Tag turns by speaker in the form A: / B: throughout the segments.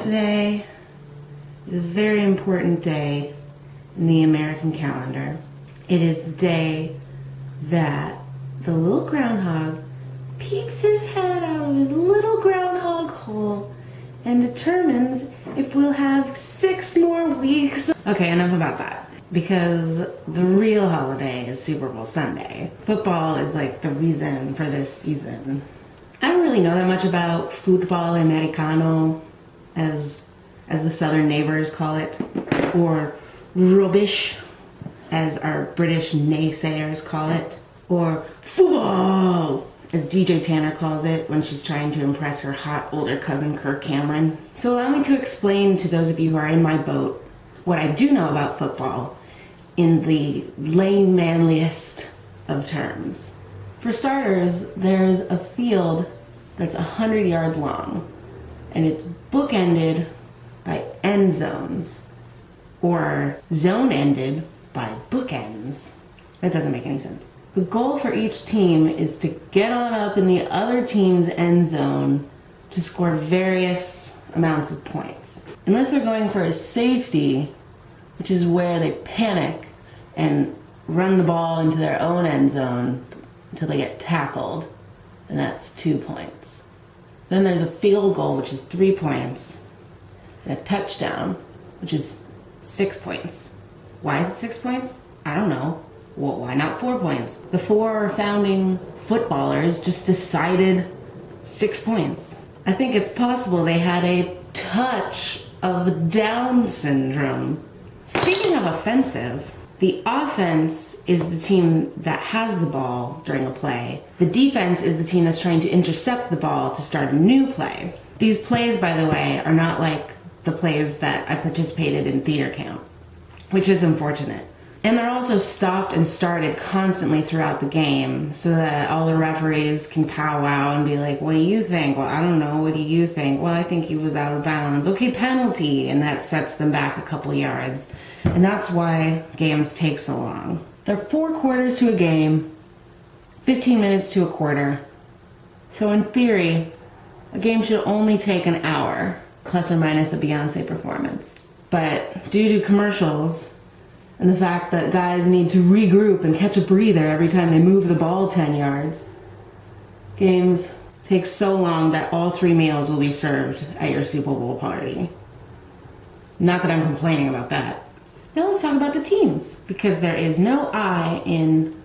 A: Today is a very important day in the American calendar. It is the day that the little groundhog peeps his head out of his little groundhog hole and determines if we'll have 6 more weeks. Okay, enough about that. Because the real holiday is Super Bowl Sunday. Football is like the reason for this season. I don't really know that much about football americano, as the southern neighbors call it, or rubbish, as our British naysayers call it, or football, as DJ Tanner calls it when she's trying to impress her hot older cousin Kirk Cameron. So allow me to explain to those of you who are in my boat what I do know about football in the laymanliest of terms. For starters, there's a field that's 100 yards long, and it's bookended by end zones, or zone-ended by bookends. That doesn't make any sense. The goal for each team is to get on up in the other team's end zone to score various amounts of points. Unless they're going for a safety, which is where they panic and run the ball into their own end zone until they get tackled, and that's 2 points. Then there's a field goal, which is 3 points, and a touchdown, which is 6 points. Why is it 6 points? I don't know. Well, why not 4 points? The 4 founding footballers just decided 6 points. I think it's possible they had a touch of Down syndrome. Speaking of offensive, the offense is the team that has the ball during a play. The defense is the team that's trying to intercept the ball to start a new play. These plays, by the way, are not like the plays that I participated in theater camp, which is unfortunate. And they're also stopped and started constantly throughout the game so that all the referees can powwow and be like, what do you think? Well, I don't know. What do you think? Well, I think he was out of bounds. Okay, penalty. And that sets them back a couple yards. And that's why games take so long. There are 4 quarters to a game, 15 minutes to a quarter. So in theory, a game should only take an hour, plus or minus a Beyonce performance. But due to commercials and the fact that guys need to regroup and catch a breather every time they move the ball 10 yards, games take so long that all 3 meals will be served at your Super Bowl party. Not that I'm complaining about that. Now let's talk about the teams, because there is no I in,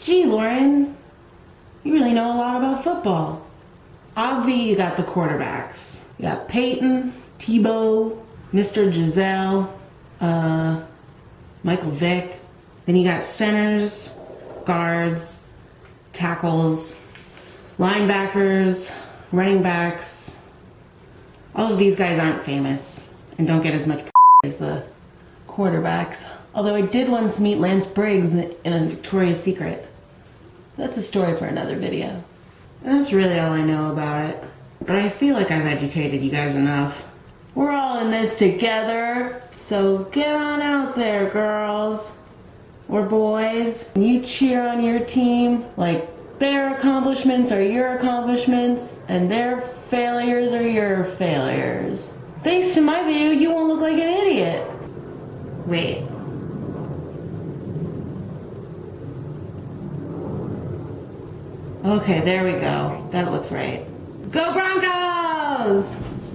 A: gee, Lauren, you really know a lot about football. Obvi, you got the quarterbacks. You got Peyton, Tebow, Mr. Giselle, Michael Vick. Then you got centers, guards, tackles, linebackers, running backs. All of these guys aren't famous and don't get as much as the quarterbacks. Although I did once meet Lance Briggs in a Victoria's Secret. That's a story for another video. That's really all I know about it. But I feel like I've educated you guys enough. We're all in this together. So get on out there, girls or boys. And you cheer on your team like their accomplishments are your accomplishments and their failures are your failures. Thanks to my video, you won't look like an idiot. Wait. Okay, there we go. That looks right. Go Broncos!